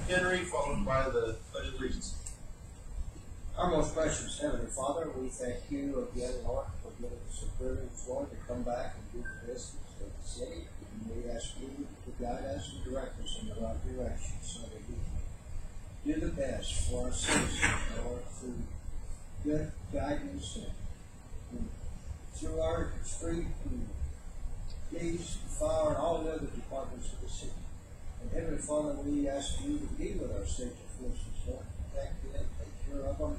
Henry, followed by the Pledge of Allegiance. Our most precious Heavenly Father, we thank you again, Lord, for giving us a privilege, Lord, to come back and do the business of the city. And we ask you to guide us and direct us in the right direction so that we can do the best for our citizens, Lord, through good guidance and through our street and police, fire, and all the other departments of the city. And Heavenly Father, we ask you to be with our state officials, Lord, protect them, take care of them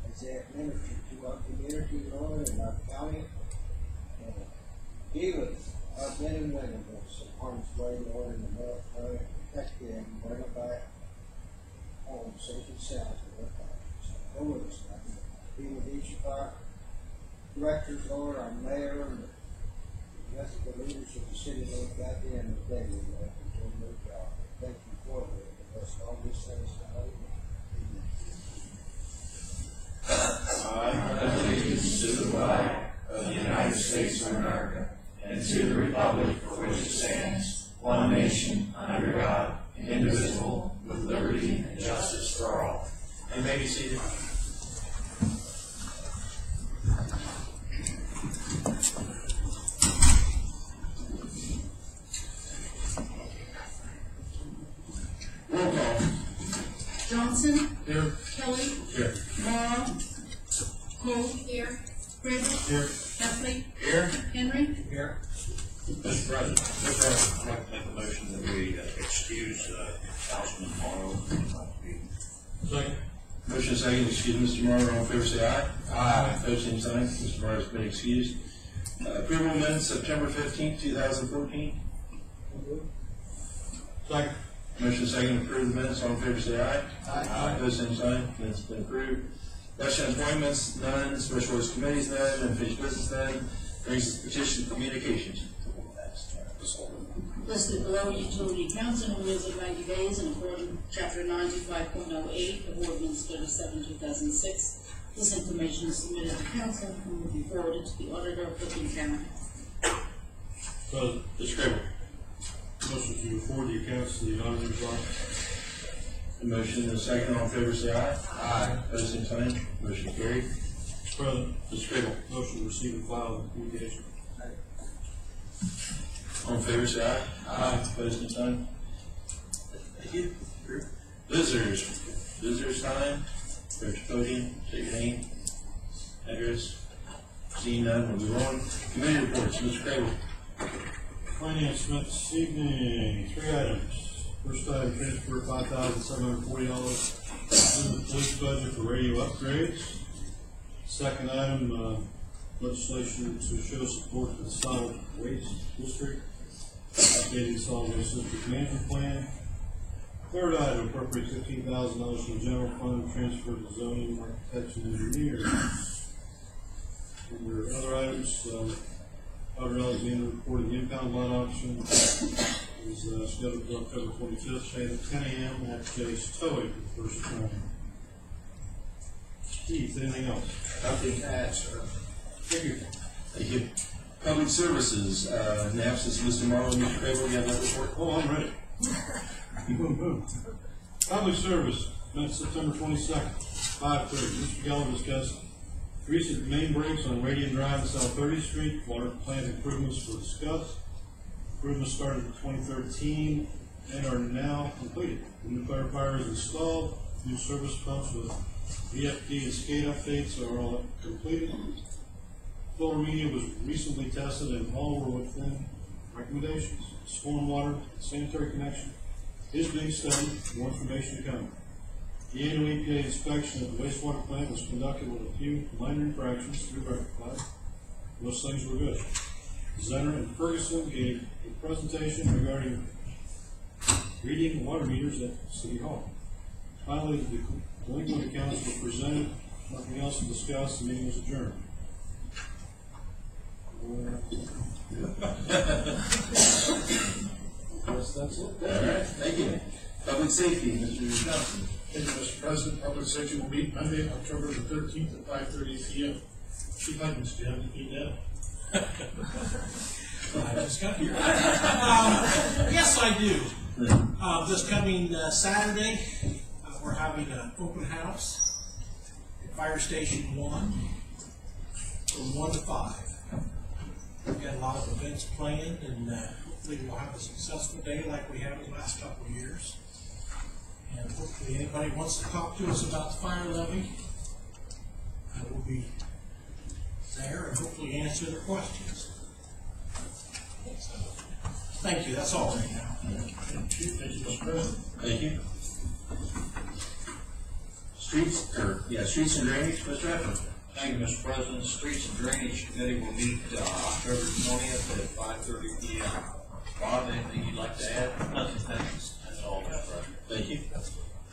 as they have ministered to our community, Lord, and our county. And be with our men and women that's in harm's way, Lord, in the military, protect them, bring them back home safe and sound to their families. Go with us, God. Be with each of our directors, Lord, our mayor, and the rest of the leaders of the city, Lord, God, at the end of the day, Lord, and do their job. Thank you for it. And bless all these things. I pledge allegiance to the flag of the United States of America and to the republic for which it stands, one nation, under God, indivisible, with liberty and justice for all. You may be seated. Roll call. Johnson. Here. Kelly. Here. Morrow. Cole. Here. Grable. Here. Heffley. Here. Henry. Here. Mr. President, I'd like to make a motion that we excuse Councilman Morrow. Second. Motion second, excuse Mr. Morrow. All in favor, say aye. Aye. Opposed, same sign. Mr. Morrow has been excused. Approval of minutes, September 15th, 2014. Second. Motion second, approve the minutes. All in favor, say aye. Aye. Opposed, same sign. Minutes been approved. Election appointments, none. Special Works Committees, none. Unfinished business, none. Brings us petition communications. Listed below, utility council who lives at 90 days in accordance with Chapter 95.08 of Ordinance 37, 2006. This information is submitted to council and will be forwarded to the auditor of Licking County. President. Mr. Grable. Motion to forward the accounts to the auditor's office. Motion and a second. All in favor, say aye. Aye. Opposed, same sign. Motion carried. President. Mr. Grable. Motion to receive and file the communication. All in favor, say aye. Aye. Opposed, same sign. Thank you. Visitors. Visitors time. Approach the podium. State your name, address. Seeing none, we'll move on. Committee reports. Mr. Grable. Finance met this evening, 3 items. First item, transfer $5,740 to the police budget for radio upgrades. Second item, legislation to show support for the solid waste district, updating the solid waste district management plan. Third item, appropriate $15,000 from the general fund, transfer to zoning, architects, and engineers. Under other items, Auditor Alexander reported the impound lot auction is scheduled for October 25th, starting at 10 a.m. at Jay's Towing for the first time. Heath, anything else? Nothing to add, sir. Thank you. Thank you. Public Services, in the absence of Mr. Marlowe and Mr. Grable, you have that report? Oh, I'm ready. Boom, boom. Public Service, met September 22nd, 5:30. Mr. Geller discussed recent main breaks on Radiant Drive and South 30th Street. Water plant improvements were discussed. Improvements started in 2013 and are now completed. The new clarifier is installed. New service pumps with VFD and SCADA updates are all completed. Flow media was recently tested and all were within recommendations. Stormwater sanitary connection is being studied. More information to come. The annual EPA inspection of the wastewater plant was conducted with a few minor infractions to be rectified. Most things were good. Zenner and Ferguson gave a presentation regarding reading water meters at City Hall. Finally, the delinquent accounts were presented. Nothing else to discuss. The meeting was adjourned. Yes, that's it. All right, thank you. Public Safety, Mr. Johnson. Thank you, Mr. President. Public safety will meet Monday, October the 13th at 5:30 p.m. Chief Hutchins, do you have anything to add? I just got here. Yes, I do. This coming Saturday, we're having an open house at Fire Station 1 from 1 to 5. We've got a lot of events planned, and hopefully we'll have a successful day like we have the last couple of years. And hopefully anybody wants to talk to us about the fire levy, we'll be there and hopefully answer their questions. Thank you, that's all right now. Thank you, Mr. President. Thank you. Streets and drainage, Mr. Evans. Thank you, Mr. President. Streets and Drainage Committee will meet October 20th at 5:30 p.m. Bob, anything you'd like to add? Nothing, thanks. That's all, Mr. President. Thank you.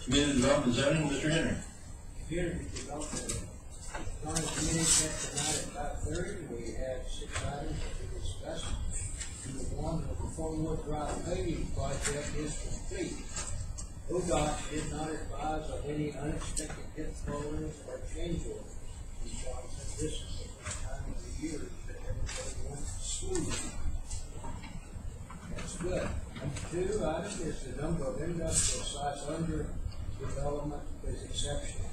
Community Development Zoning, Mr. Henry. Community Development Zoning Committee met tonight at 5:30. We had 6 items that we discussed. Number 1, the Performwood Drive paving project is complete. ODOT did not advise of any unexpected pitfalls or change orders. John said this is the first time of the year that everybody went smoothly. That's good. Number 2 item is the number of industrial sites under development is exceptional.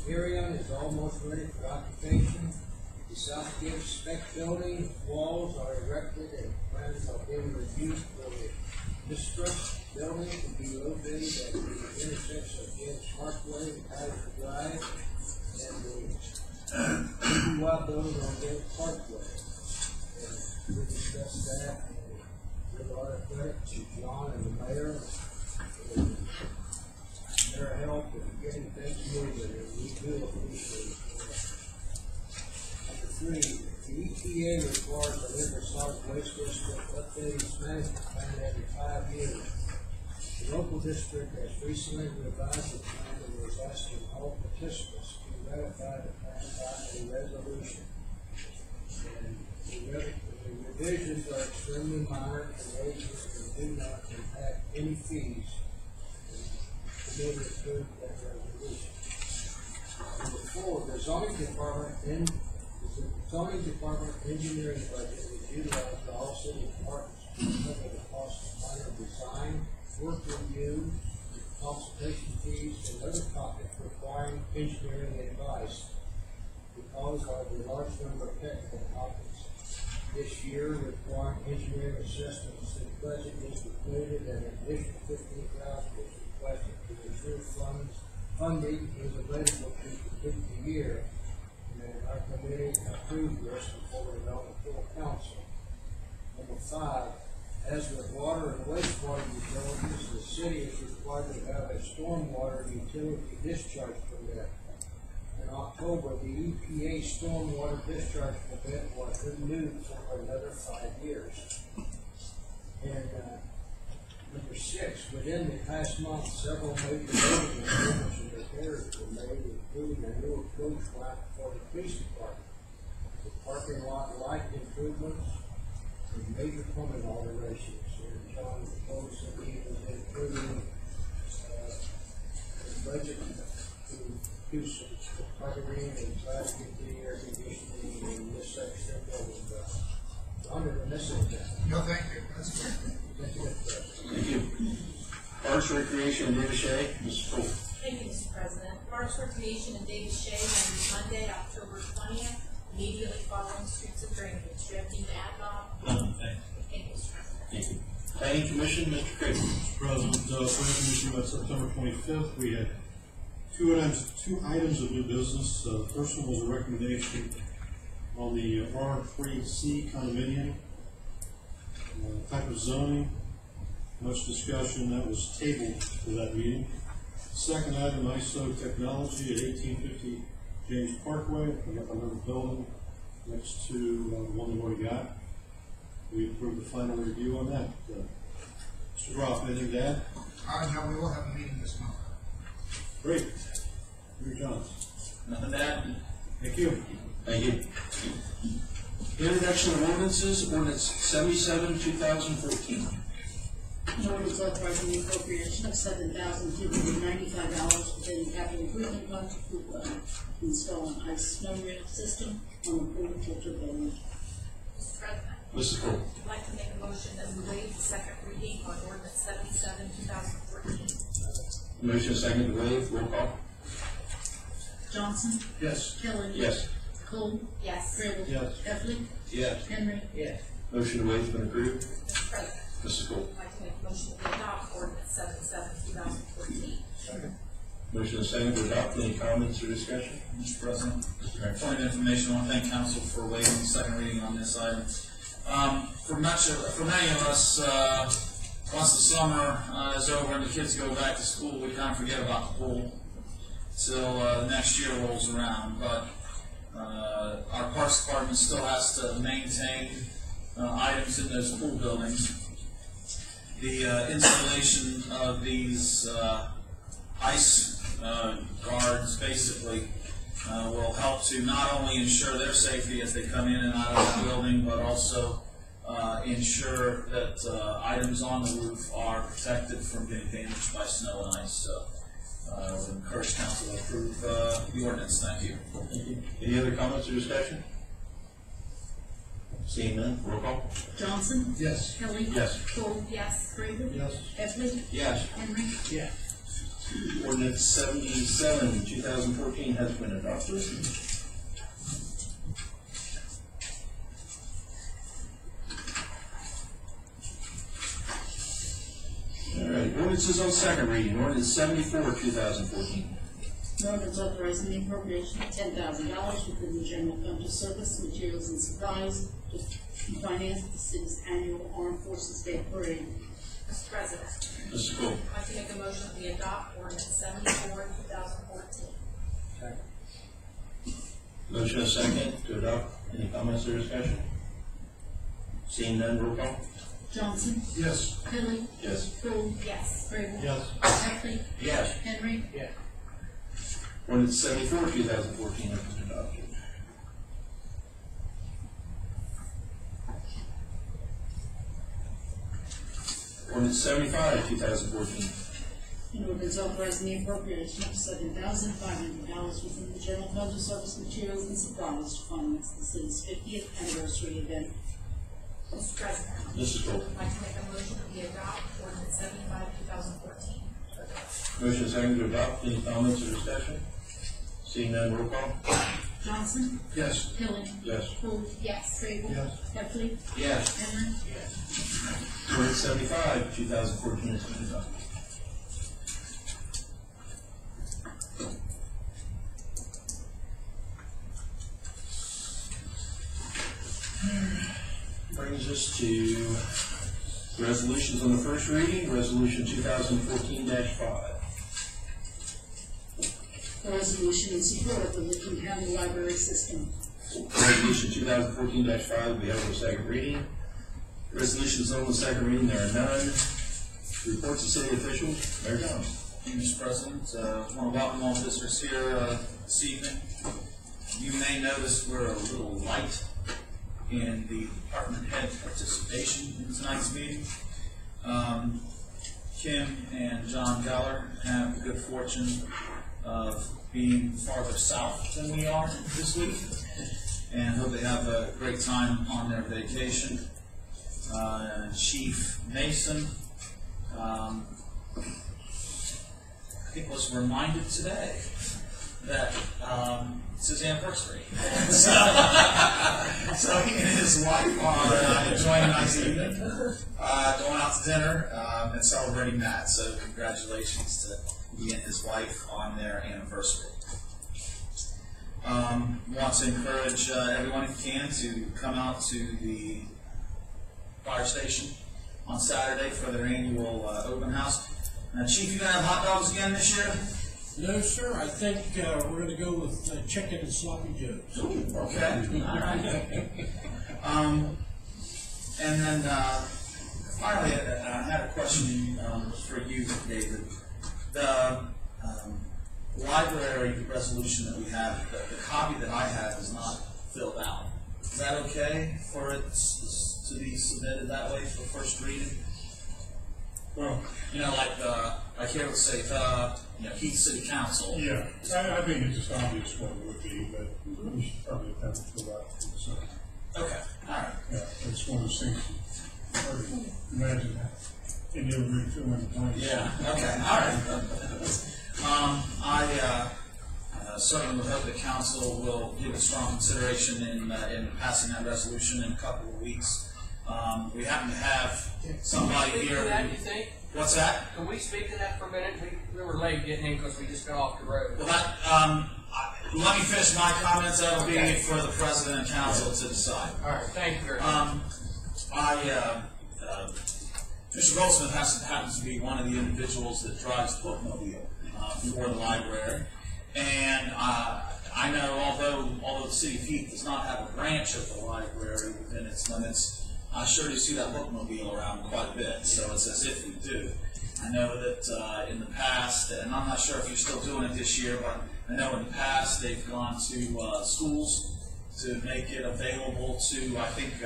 Miriam is almost ready for occupation. The South Gibbs spec building walls are erected and plans are being reviewed for the distressed building to be located at the intersection of Gibbs Parkway and Kaiser Drive and the UI building on Gibbs Parkway. And we discussed that and with our credit to John and the mayor and their help in getting things moving, and we do appreciate it. Number 3, the EPA requires the River Solid Waste District updating its management plan every 5 years. The local district has recently revised the plan and is asking all participants to ratify the plan by a resolution. And the revisions are extremely minor in nature and do not impact any fees. Committee approved that resolution. Number 4, the zoning department engineering budget is utilized by all city departments to cover the cost of final design, work review, consultation fees, and other topics requiring engineering advice. Because of the large number of technical topics this year requiring engineering assistance, the budget is included and an additional $15,000 is requested to ensure funding is available to complete the year. And our committee approved this before we went to full council. Number 5, as with water and wastewater utilities, the city is required to have a stormwater utility discharge permit. In October, the EPA stormwater discharge permit was renewed for another 5 years. And number 6, within the past month, several major building improvements and repairs were made, including a new approach ramp for the police department, the parking lot light improvements, and major plumbing alterations. And John proposed that he was including the budget to do some covering and try to get the air conditioning in this section of the building done. John, did I miss anything? No, thank you. That's good. Thank you. Thank you. Parks, Recreation, and David Shea, Mr. Cole. Thank you, Mr. President. Parks, Recreation, and David Shea on Monday, October 20th, immediately following Streets of Drainage. Do you have anything to add, Bob? Nothing, thanks. Thank you, Mr. President. Thank you. Planning Commission, Mr. Craig. President, Planning Commission met September 25th. We had two items of new business. The first one was a recommendation on the R3C condominium type of zoning. Much discussion. That was tabled for that meeting. Second item, ISO technology at 1850 James Parkway. We got another building next to the one we've already got. We approved the final review on that. Mr. Groff, anything to add? No, we will have a meeting this month. Great. Mr. Johns. Nothing to add? Thank you. Thank you. Introduction of ordinances, ordinance 77, 2014. An ordinance authorizing the appropriation of $7,295 within the capital improvement fund to install an ice snowmobile system on the pool filter building. Mr. President. Mrs. Cole. I'd like to make a motion that we waive the second reading on ordinance 77, 2014. Motion is second to waive. Roll call. Johnson, Yes. Kelly. Yes. Cole, Yes. Crable. Yes. Heffley, Yes. Henry. Yes. Motion to waive has been approved. Mr. President, Mrs. Cole. I'd like to make a motion that we adopt ordinance 77, 2014. Motion is second to adopt. Any comments or discussion? Mr. President, point of information, I want to thank council for waiving the second reading on this item. For many of us, once the summer is over and the kids go back to school, we kind of forget about the pool till the next year rolls around. But our Parks Department still has to maintain items in those pool buildings. The installation of these ice guards basically will help to not only ensure their safety as they come in and out of the building, but also ensure that items on the roof are protected from being damaged by snow and ice. So I would encourage council to approve the ordinance. Thank you. Any other comments or discussion? Seeing none, roll call. Johnson, Yes. Kelly. Yes. Cole, Yes. Crable. Yes. Heffley, Yes. Henry. Yeah. Ordinance 77, 2014 has been adopted. All right, ordinances on second reading. Ordinance 74, 2014. An ordinance authorizing the appropriation of $10,000 within the general fund to service, materials, and supplies to finance the city's annual Armed Forces Day Parade. Mr. President, Mrs. Cole. I'd like to make a motion that we adopt ordinance 74, 2014. Motion is second to adopt. Any comments or discussion? Seeing none, roll call. Johnson, Yes. Kelly, Yes. Cole, Yes. Crable. Yes. Heffley, Yes. Henry. Yeah. Ordinance 74, 2014 has been adopted. Ordinance 75, 2014. An ordinance authorizing the appropriation of $7,500 within the general fund to service, materials, and supplies to finance the city's 50th anniversary event. Mr. President, Mrs. Cole. I'd like to make a motion that we adopt ordinance 75, 2014. Motion is second to adopt. Any comments or discussion? Seeing none, roll call. Johnson, Yes. Kelly, Yes. Cole, Yes. Crable. Yes. Heffley, Yes. Henry. Ordinance 75, 2014 has been adopted. Brings us to resolutions on the first reading, resolution 2014-5. A resolution in support of the Licking County Library System. Resolution 2014-5, we have on the second reading. Resolutions on the second reading, there are none. Reports of city officials, Mayor Jones. Thank you, Mr. President. I want to welcome all visitors here this evening. You may notice we're a little light in the department head participation in tonight's meeting. Kim and John Geller have the good fortune of being farther south than we are this week, and hope they have a great time on their vacation. Chief Mason, I think, was reminded today that it's his anniversary. So he and his wife are enjoying a nice evening, going out to dinner and celebrating that. So congratulations to he and his wife on their anniversary. Want to encourage everyone, if you can, to come out to the fire station on Saturday for their annual open house. Chief, you gonna have hot dogs again this year? No, sir, I think we're gonna go with chicken and sloppy joes. Okay, all right. And then finally, I had a question for you, David. The library resolution that we have, the copy that I have is not filled out. Is that okay for it to be submitted that way for first reading? Well, You know, like here it would say, Heath City Council. yeah, I think it's just obvious what it would be, but we should probably have it filled out. Okay, all right. Yeah, it's one of those things, hard to imagine that. And you ever feel in the times. Yeah, okay, all right. I certainly would hope that council will give it strong consideration in passing that resolution in a couple of weeks. We happen to have somebody Speak to here. that, you think? What's that? Can we speak to that for a minute? We were late getting in because we just got off the road. Well, let me finish my comments. That'll be for the president and council to decide. All right, thank you very much. Mr. Goldsmith happens to be one of the individuals that drives the bookmobile for the library. And I know, although the city of Heath does not have a branch of the library within its limits, I sure do see that bookmobile around quite a bit, so it's as if we do. I know that in the past, and I'm not sure if you're still doing it this year, but I know in the past they've gone to schools to make it available to, I think,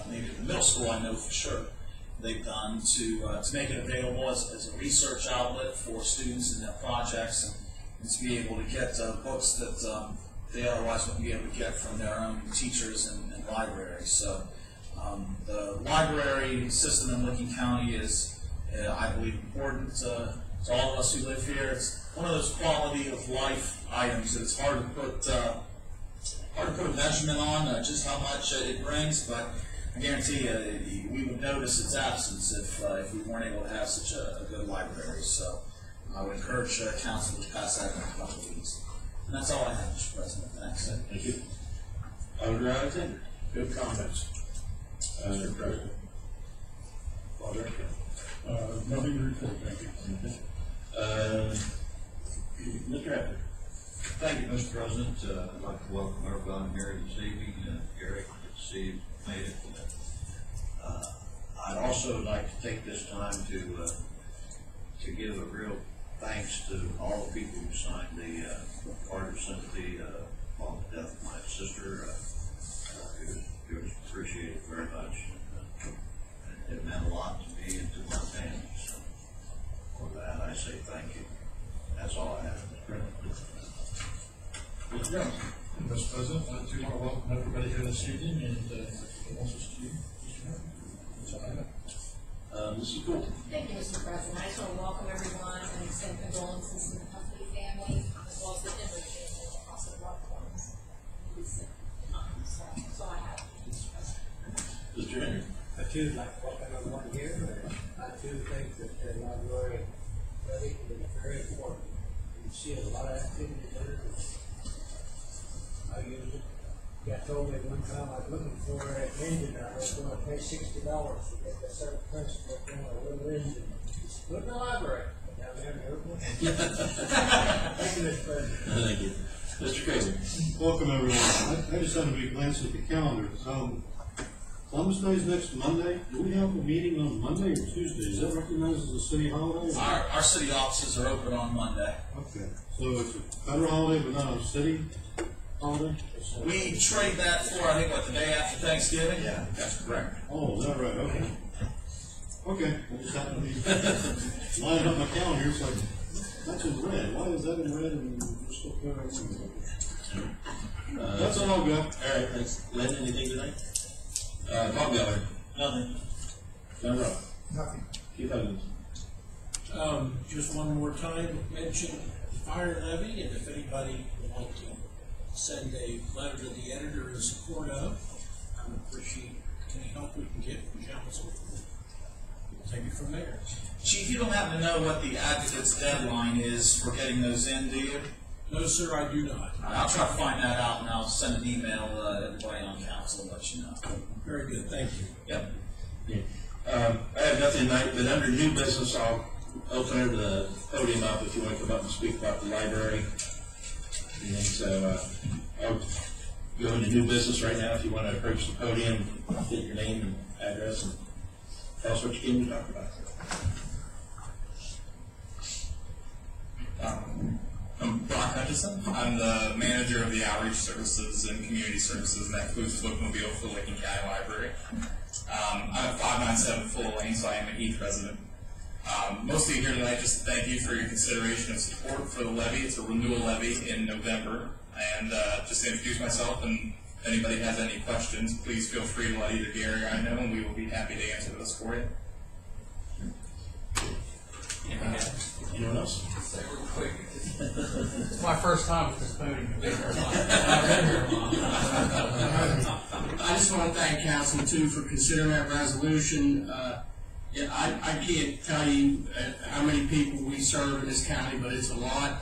maybe the middle school I know for sure, they've done to make it available as a research outlet for students and their projects, and to be able to get books that they otherwise wouldn't be able to get from their own teachers and libraries. So the library system in Licking County is, I believe, important to all of us who live here. It's one of those quality of life items that it's hard to put a measurement on just how much it brings, but I guarantee you we would notice its absence if we weren't able to have such a good library. So I would encourage council to pass that in a couple of weeks. And that's all I have, Mr. President. Thanks. Thank you. Alder Alexander. Good comments. Mr. President. Alder. Nothing to report, thank you. Mr. Eppler. Thank you, Mr. President. I'd like to welcome everyone here this evening. Gary, good to see you made it. I'd also like to take this time to give a real thanks to all the people who signed the card of sympathy on the death of my sister. It was appreciated very much. It meant a lot to me and to my family. So for that, I say thank you. That's all I have. Mr. Jones. Mr. President, I too want to welcome everybody here this evening and also to you, Mr. Mayor. That's all I have. Mrs. Gould. Thank you, Mr. President. I just want to welcome everyone and extend condolences to the company family, as well as the Denver family, and also the loved ones. So that's all I have, Mr. President. Mr. Henry. I too like to welcome everyone here. I too think that the library levy is very important. You see a lot of activity there. I use it. Yeah, told me one time I was looking for an engine, I was going to pay $60 to get the certain principle in a little engine. Put in the library, down there in the airport. Thank you, Mr. President. Thank you. Mr. Craig. Welcome, everyone. I just had a brief glance at the calendar. Columbus Day is next Monday. Do we have a meeting on Monday or Tuesday? Is that recognized as a city holiday? Our city offices are open on Monday. Okay, so it's a federal holiday, but not a city holiday? We trade that for, I think, the day after Thanksgiving? Yeah, that's correct. Oh, is that right? Okay. Okay, I just happened to be lining up my calendar. It's like, that's in red. Why is that in red and we're still covering? That's all I've got. All right, thanks. Lynn, anything tonight? Bob Geller. Nothing. John Rowe. Nothing. Keith Huggins. Just one more time, mention fire levy, and if anybody would like to send a letter to the editor in support of, I would appreciate any help we can get from council. We'll take it from there. Chief, you don't happen to know what the advocate's deadline is for getting those in, do you? No, sir, I do not. I'll try to find that out, and I'll send an email to everybody on council and let you know. Very good, thank you. Yep. Yeah. I have nothing tonight, but under new business, I'll open the podium up if you want to come up and speak about the library. And so I'll go into new business right now. If you want to approach the podium, get your name and address, and tell us what you came to talk about. I'm Brock Hutchison. I'm the manager of the Outreach Services and Community Services, and that includes Bookmobile for Licking County Library. I'm at 597 Full Lane, so I am a Heath resident. Mostly here tonight just to thank you for your consideration and support for the levy. It's a renewal levy in November, and just to introduce myself and If anybody has any questions, please feel free to let either Gary or I know, and we will be happy to answer those for you. Anyone else? Say real quick. It's my first time at this podium. I've been here a lot. I just want to thank council too for considering that resolution. Yeah, I can't tell you how many people we serve in this county, but it's a lot.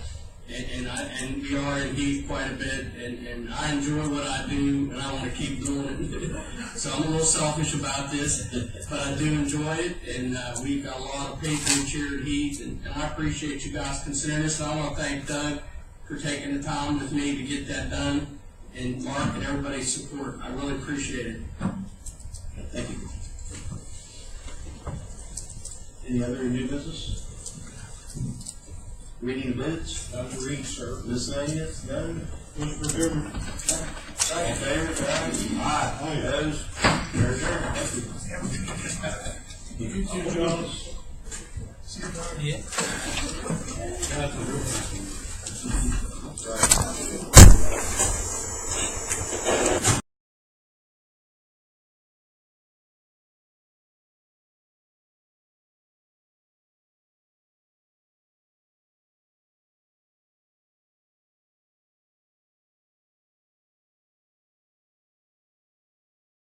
And we are in Heath quite a bit, and I enjoy what I do, and I want to keep doing it. So I'm a little selfish about this, but I do enjoy it, and we've got a lot of patrons here at Heath, and I appreciate you guys considering this. And I want to thank Doug for taking the time with me to get that done, and Mark and everybody's support. I really appreciate it. Thank you. Any other new business? Reading of bids? None to read, sir. Miscellaneous? None? Motion for adjournment. All in favor? Aye. Opposed? We're adjourned. Thank you. You too, Jones. Yeah. That's a good one.